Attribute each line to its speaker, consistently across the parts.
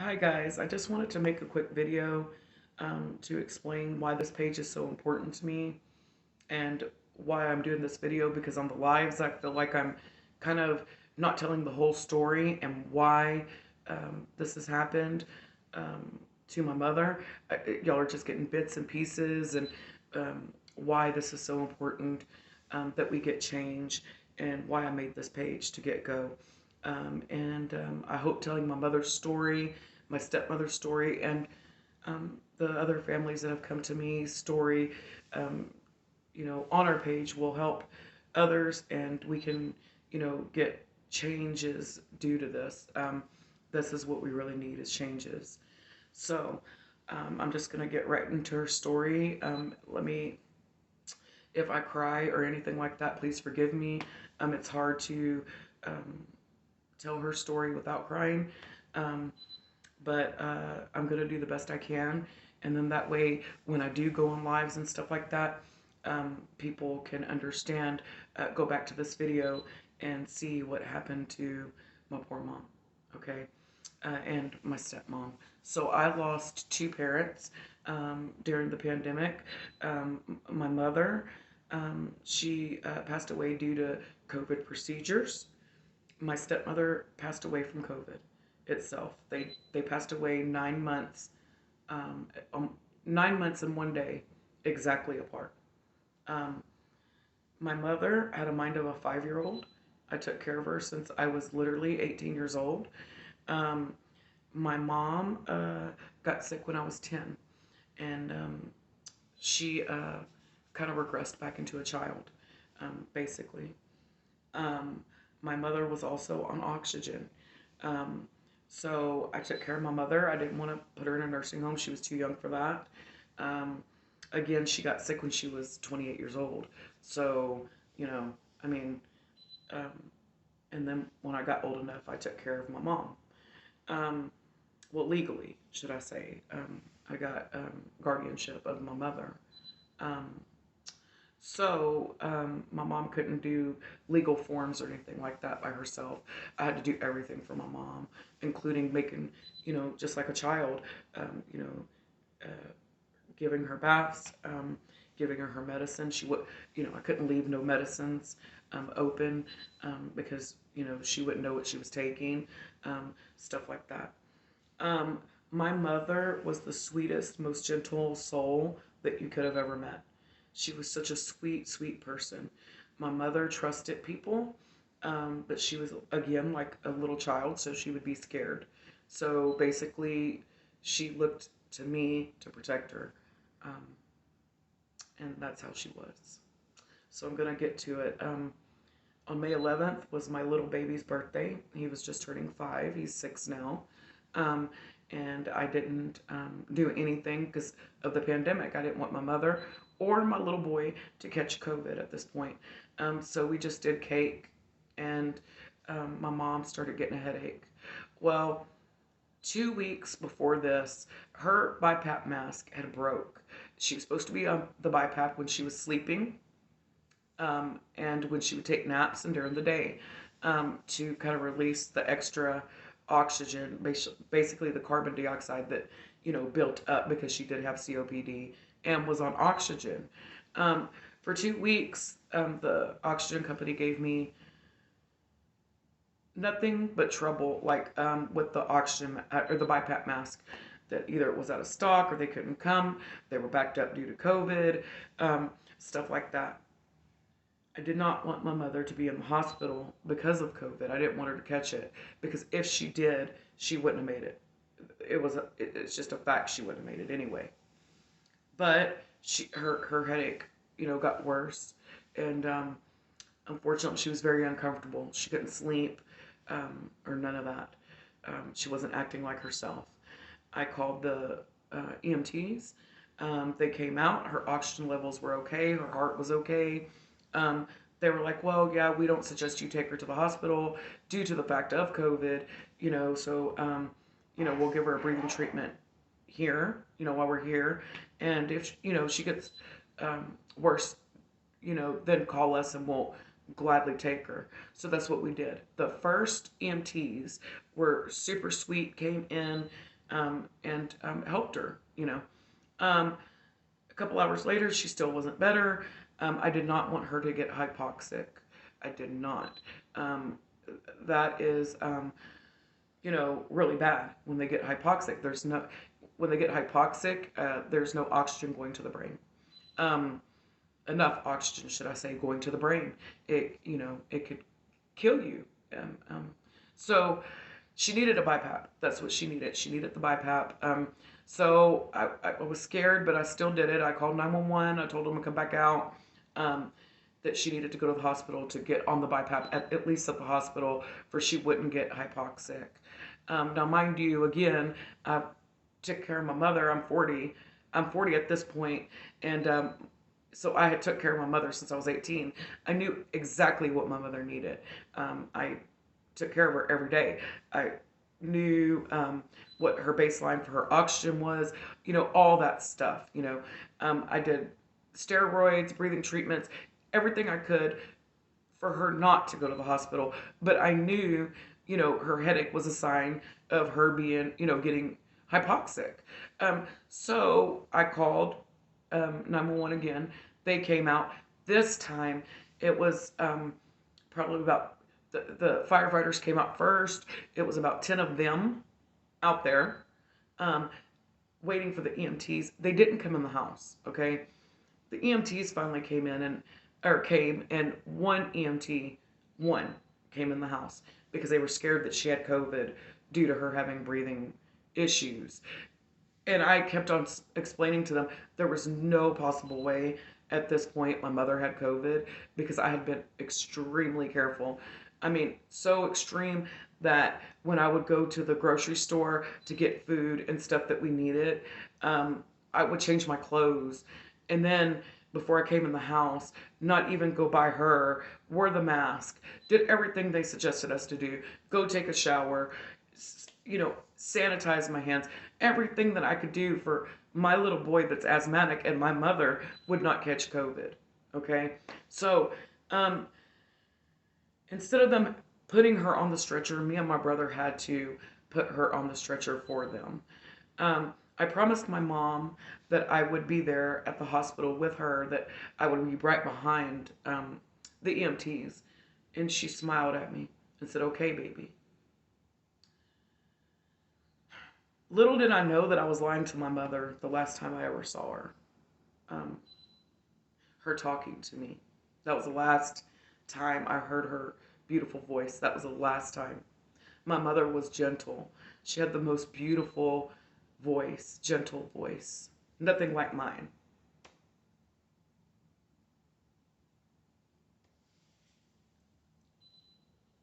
Speaker 1: Hi guys, I just wanted to make a quick video to explain why this page is so important to me and why I'm doing this video, because on the lives I feel like I'm kind of not telling the whole story and why this has happened to my mother. Y'all are just getting bits and pieces, and why this is so important that we get change, and why I made this page to get go. I hope telling my mother's story, my stepmother's story, and the other families that have come to me story, um, on our page will help others, and we can, get changes due to this. This is what we really need, is changes. So I'm just gonna get right into her story. If I cry or anything like that, please forgive me. It's hard to um, tell her story without crying. Um, but I'm gonna do the best I can, and then that way, when I do go on lives and stuff like that, people can understand. Go back to this video and see what happened to my poor mom, okay, and my stepmom. So I lost two parents during the pandemic. My mother, she passed away due to COVID procedures. My stepmother passed away from COVID itself. They passed away 9 months, um, 9 months and one day exactly apart. Um, my mother had a mind of a 5 year old. I took care of her since I was literally 18 years old. Um, my mom got sick when I was 10, and she kind of regressed back into a child, basically. Um, my mother was also on oxygen. Um, so I took care of my mother. I didn't want to put her in a nursing home. She was too young for that. Um, Again, she got sick when she was 28 years old. So, you know, I mean, um, and then when I got old enough, I took care of my mom. Um, well, legally, should I say. I got guardianship of my mother. Um, so my mom couldn't do legal forms or anything like that by herself. I had to do everything for my mom, including making, just like a child, um, you know, giving her baths, giving her medicine. She would, I couldn't leave no medicines open because, she wouldn't know what she was taking, stuff like that. Um, my mother was the sweetest, most gentle soul that you could have ever met. She was such a sweet, sweet person. My mother trusted people, but she was, again, like a little child, so she would be scared. So basically, she looked to me to protect her, um, and that's how she was. So I'm going to get to it. On May 11th was my little baby's birthday. He was just turning 5. He's 6 now. Um, and I didn't do anything because of the pandemic. I didn't want my mother or my little boy to catch COVID at this point. So we just did cake, and my mom started getting a headache. Well, 2 weeks before this, her BiPAP mask had broke. She was supposed to be on the BiPAP when she was sleeping, and when she would take naps and during the day, to kind of release the extra oxygen, basically the carbon dioxide that built up because she did have COPD and was on oxygen. For 2 weeks, the oxygen company gave me nothing but trouble, like with the oxygen or the BiPAP mask. That either it was out of stock or they couldn't come, they were backed up due to COVID, stuff like that. I did not want my mother to be in the hospital because of COVID. I didn't want her to catch it because if she did, she wouldn't have made it. It's just a fact, she wouldn't have made it anyway. But her headache, got worse, and unfortunately, she was very uncomfortable. She couldn't sleep, or none of that. She wasn't acting like herself. I called the EMTs. They came out. Her oxygen levels were okay. Her heart was okay. Um, they were like, well, yeah, we don't suggest you take her to the hospital due to the fact of COVID, we'll give her a breathing treatment here, while we're here. And if, she gets worse, then call us and we'll gladly take her. So that's what we did. The first EMTs were super sweet, came in. and helped her, you know. Um, a couple hours later, she still wasn't better. I did not want her to get hypoxic. I did not. Um, that is, really bad when they get hypoxic. When they get hypoxic, there's no oxygen going to the brain. Um, enough oxygen, should I say, going to the brain. It could kill you. Um, um, so she needed a BiPAP. That's what she needed. She needed the BiPAP. So I was scared, but I still did it. I called 911. I told them to come back out. Um, that she needed to go to the hospital to get on the BiPAP, at least at the hospital, for she wouldn't get hypoxic. Now, mind you, again, I took care of my mother. I'm 40. I'm 40 at this point, and so I had took care of my mother since I was 18. I knew exactly what my mother needed. I took care of her every day. I knew what her baseline for her oxygen was, all that stuff. I did steroids, breathing treatments, everything I could for her not to go to the hospital. But I knew, her headache was a sign of her being, getting hypoxic. So I called 911 again. They came out. This time it was probably about the firefighters came out first. It was about 10 of them out there um, waiting for the EMTs. They didn't come in the house, okay? The EMTs finally came, and one EMT, one, came in the house because they were scared that she had COVID due to her having breathing issues. And I kept on explaining to them there was no possible way at this point my mother had COVID because I had been extremely careful. I mean, so extreme that when I would go to the grocery store to get food and stuff that we needed, I would change my clothes. And then before I came in the house, not even go by her, wore the mask, did everything they suggested us to do, go take a shower, sanitize my hands, everything that I could do for my little boy that's asthmatic and my mother would not catch COVID. Okay? So, um, instead of them putting her on the stretcher, me and my brother had to put her on the stretcher for them. I promised my mom that I would be there at the hospital with her, that I would be right behind the EMTs. And she smiled at me and said, "Okay, baby." Little did I know that I was lying to my mother the last time I ever saw her. Um, her talking to me. That was the last time I heard her beautiful voice. That was the last time. My mother was gentle. She had the most beautiful voice, gentle voice. Nothing like mine.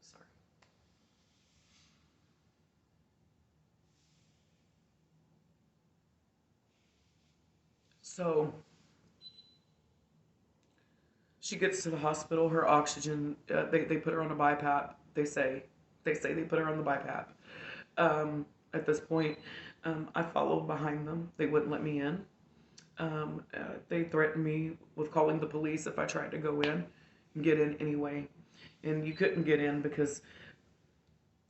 Speaker 1: Sorry. So she gets to the hospital. Her oxygen. They put her on a BiPAP. They say they put her on the BiPAP. At this point, I followed behind them. They wouldn't let me in. They threatened me with calling the police if I tried to go in and get in anyway. And you couldn't get in because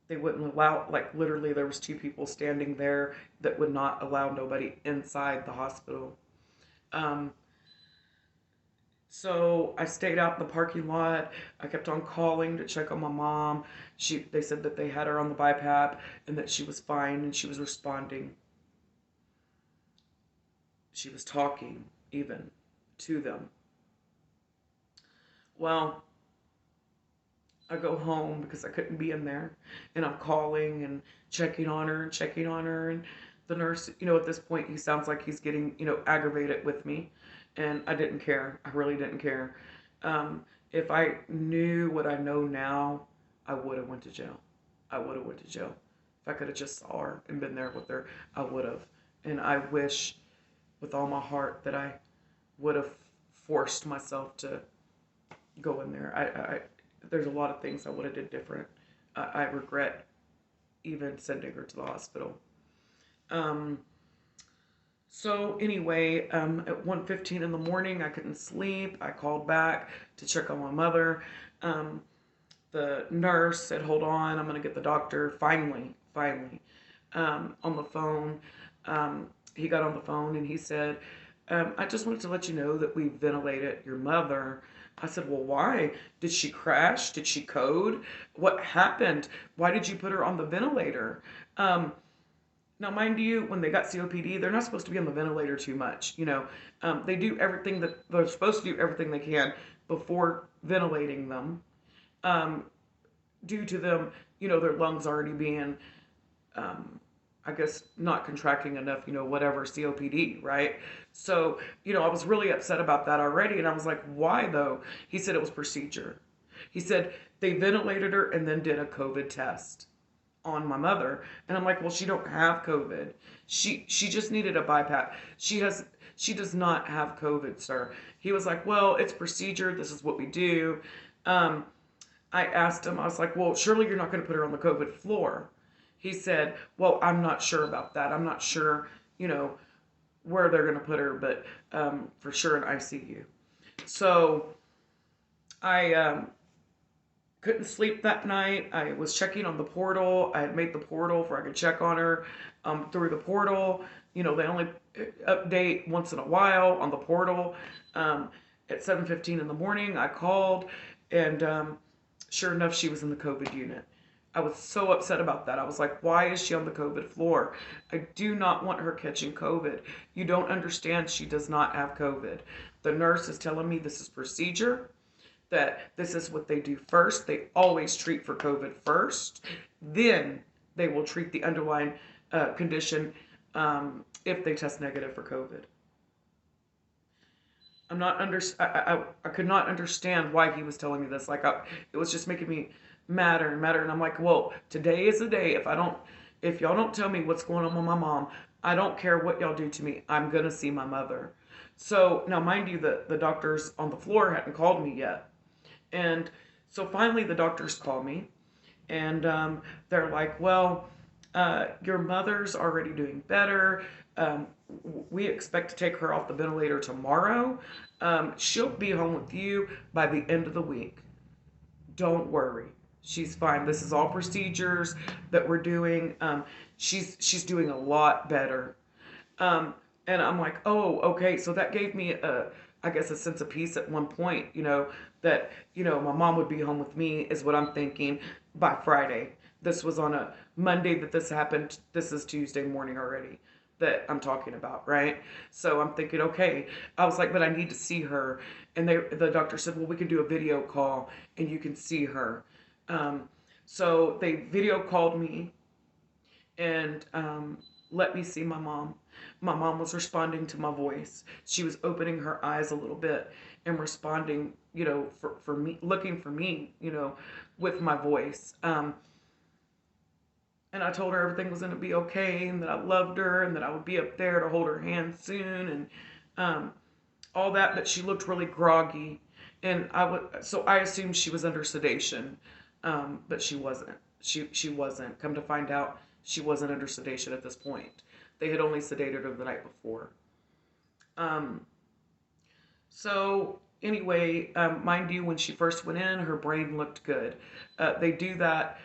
Speaker 1: they wouldn't allow, like, literally there was two people standing there that would not allow nobody inside the hospital. Um, so I stayed out in the parking lot. I kept on calling to check on my mom. They said that they had her on the BiPAP and that she was fine and she was responding. She was talking even to them. Well, I go home because I couldn't be in there, and I'm calling and checking on her, and the nurse, at this point, he sounds like he's getting, aggravated with me, and I didn't care. I really didn't care. If I knew what I know now, I would have went to jail. I would have went to jail. If I could have just saw her and been there with her, I would have. And I wish with all my heart that I would have forced myself to go in there. There's a lot of things I would have did different. I regret even sending her to the hospital. Um, so anyway, at 1:15 in the morning, I couldn't sleep. I called back to check on my mother. The nurse said, "Hold on, I'm gonna get the doctor." Finally, finally. on the phone. He got on the phone and he said, I just wanted to let you know that we ventilated your mother. I said, well, why? Did she crash? Did she code? What happened? Why did you put her on the ventilator? Um, Now, mind you, when they got COPD, they're not supposed to be on the ventilator too much. They do everything that they're supposed to do, everything they can before ventilating them, um, due to them, their lungs already being, um, I guess, not contracting enough, whatever, COPD, right? So, I was really upset about that already. And I was like, why though? He said it was procedure. He said they ventilated her and then did a COVID test on my mother, and I'm like, well, she don't have COVID. She just needed a bypass. She does not have COVID, sir. He was like, well, it's procedure. This is what we do. Um, I asked him, I was like, well, surely you're not going to put her on the COVID floor. He said, well, I'm not sure about that. I'm not sure, where they're going to put her, but for sure in ICU. So I couldn't sleep that night. I was checking on the portal. I had made the portal for I could check on her through the portal. They only update once in a while on the portal. At 7:15 in the morning, I called, and sure enough, she was in the COVID unit. I was so upset about that. I was like, why is she on the COVID floor? I do not want her catching COVID. You don't understand. She does not have COVID. The nurse is telling me this is procedure, that this is what they do first. They always treat for COVID first. Then they will treat the underlying condition if they test negative for COVID. I'm not under. I could not understand why he was telling me this. It was just making me madder and madder. And I'm like, well, today is the day. If y'all don't tell me what's going on with my mom, I don't care what y'all do to me. I'm gonna see my mother. So now, mind you, the doctors on the floor hadn't called me yet. And so finally, the doctors call me, and they're like, well, your mother's already doing better. We expect to take her off the ventilator tomorrow. She'll be home with you by the end of the week. Don't worry. She's fine. This is all procedures that we're doing. She's doing a lot better. Um, and I'm like, oh, okay. So that gave me I guess, a sense of peace at one point, that, my mom would be home with me is what I'm thinking by Friday. This was on a Monday that this happened. This is Tuesday morning already that I'm talking about, right? So I'm thinking, okay. I was like, but I need to see her. And the doctor said, well, we can do a video call and you can see her. Um, so they video called me and let me see my mom. My mom was responding to my voice. She was opening her eyes a little bit and responding, for me, looking for me, with my voice. And I told her everything was going to be okay and that I loved her and that I would be up there to hold her hand soon and all that. But she looked really groggy, and so I assumed she was under sedation, but she wasn't. She wasn't. Come to find out, she wasn't under sedation at this point. They had only sedated her the night before. Um, so anyway, mind you, when she first went in, her brain looked good. They do that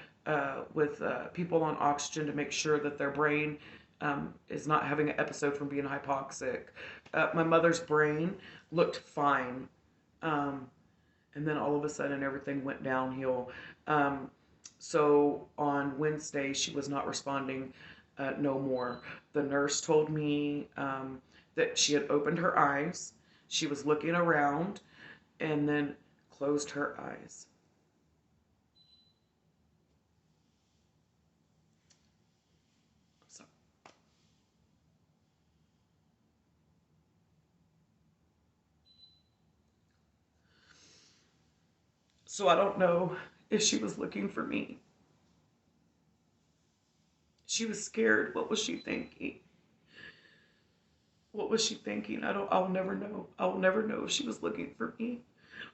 Speaker 1: with people on oxygen to make sure that their brain is not having an episode from being hypoxic. My mother's brain looked fine. Um, and then all of a sudden everything went downhill. So on Wednesday, she was not responding no more. The nurse told me that she had opened her eyes, she was looking around, and then closed her eyes. So, so I don't know if she was looking for me. She was scared. What was she thinking? What was she thinking? I'll never know. I'll never know if she was looking for me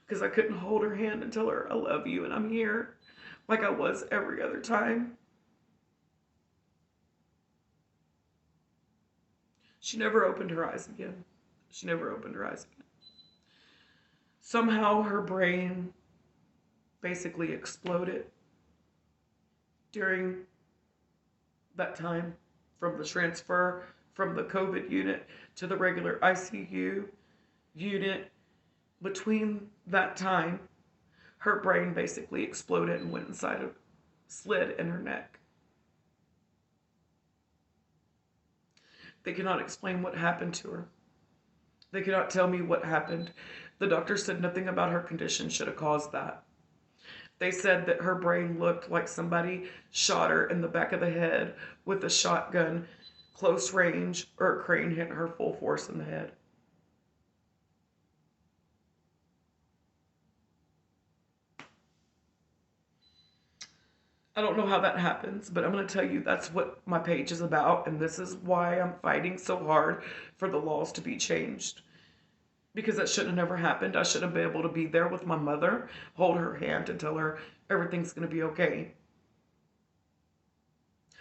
Speaker 1: because I couldn't hold her hand and tell her I love you and I'm here like I was every other time. She never opened her eyes again. She never opened her eyes again. Somehow her brain basically exploded during that time. from the transfer from the COVID unit to the regular ICU unit. Between that time, her brain basically exploded and went inside a slit in her neck. They cannot explain what happened to her. They cannot tell me what happened. The doctor said nothing about her condition should have caused that. They said that her brain looked like somebody shot her in the back of the head with a shotgun, close range, or a crane hit her full force in the head. I don't know how that happens, but I'm going to tell you that's what my page is about, and this is why I'm fighting so hard for the laws to be changed. Because that shouldn't have never happened. I should have been able to be there with my mother, hold her hand, and tell her everything's going to be okay.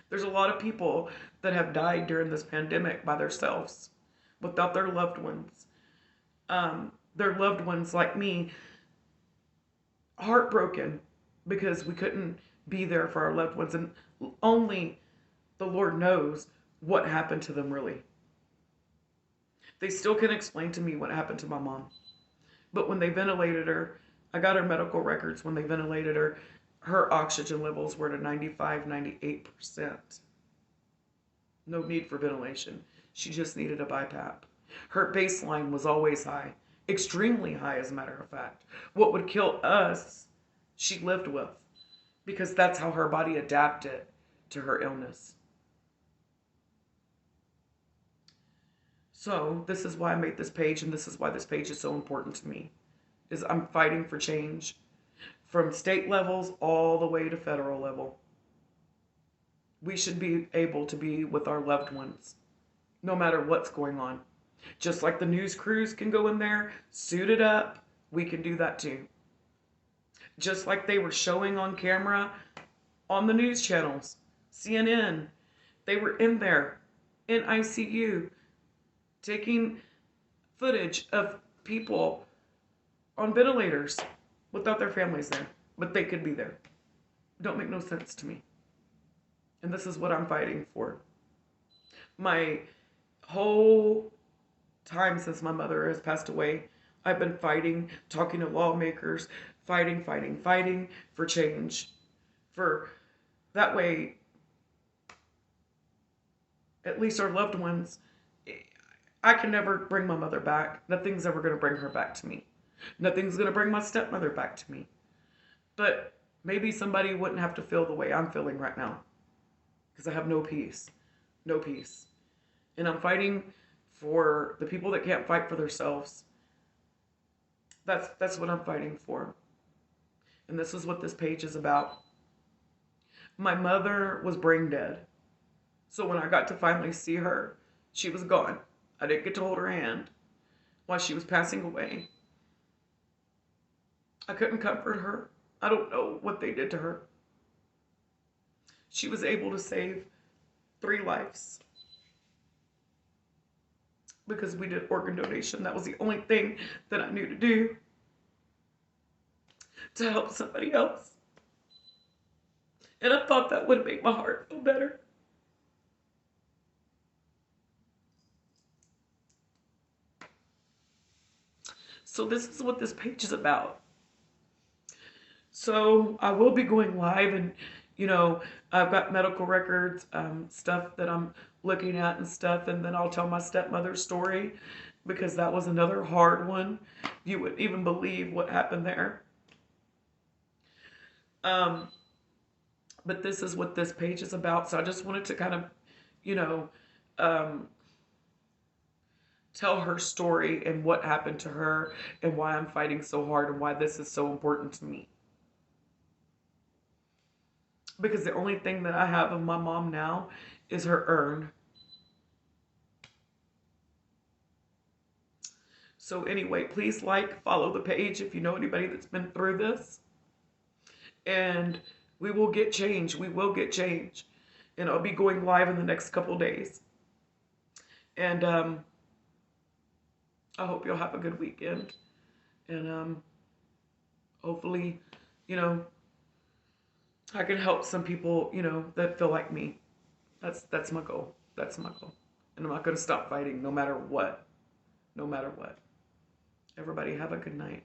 Speaker 1: There's a lot of people that have died during this pandemic by themselves, without their loved ones. Their loved ones, like me, heartbroken because we couldn't be there for our loved ones, and only the Lord knows what happened to them really. They still can't explain to me what happened to my mom. But when they ventilated her, I got her medical records. When they ventilated her, her oxygen levels were to 95, 98%. No need for ventilation. She just needed a BiPAP. Her baseline was always high, extremely high, as a matter of fact. What would kill us, she lived with, because that's how her body adapted to her illness. So this is why I made this page, and this is why this page is so important to me, is I'm fighting for change from state levels all the way to federal level. We should be able to be with our loved ones, no matter what's going on. Just like the news crews can go in there, suited up, we can do that too. Just like they were showing on camera on the news channels, CNN, they were in there in ICU taking footage of people on ventilators without their families there, but they could be there. Don't make no sense to me. And this is what I'm fighting for. My whole time since my mother has passed away, I've been fighting, talking to lawmakers, fighting for change. For that way, at least our loved ones, I can never bring my mother back. Nothing's ever going to bring her back to me. Nothing's going to bring my stepmother back to me. But maybe somebody wouldn't have to feel the way I'm feeling right now. Because I have no peace. No peace. And I'm fighting for the people that can't fight for themselves. That's what I'm fighting for. And this is what this page is about. My mother was brain dead. So when I got to finally see her, she was gone. I didn't get to hold her hand while she was passing away. I couldn't comfort her. I don't know what they did to her. She was able to save 3 lives because we did organ donation. That was the only thing that I knew to do to help somebody else. And I thought that would make my heart feel better. So this is what this page is about. So I will be going live, and I've got medical records, stuff that I'm looking at and stuff, and then I'll tell my stepmother's story, because that was another hard one. You wouldn't even believe what happened there. But this is what this page is about. So I just wanted to kind of, tell her story and what happened to her and why I'm fighting so hard and why this is so important to me. Because the only thing that I have of my mom now is her urn. So anyway, please follow the page if you know anybody that's been through this. And we will get change. We will get change. And I'll be going live in the next couple days. And I hope you'll have a good weekend. And hopefully, I can help some people, that feel like me. That's my goal. That's my goal. And I'm not going to stop fighting no matter what. No matter what. Everybody have a good night.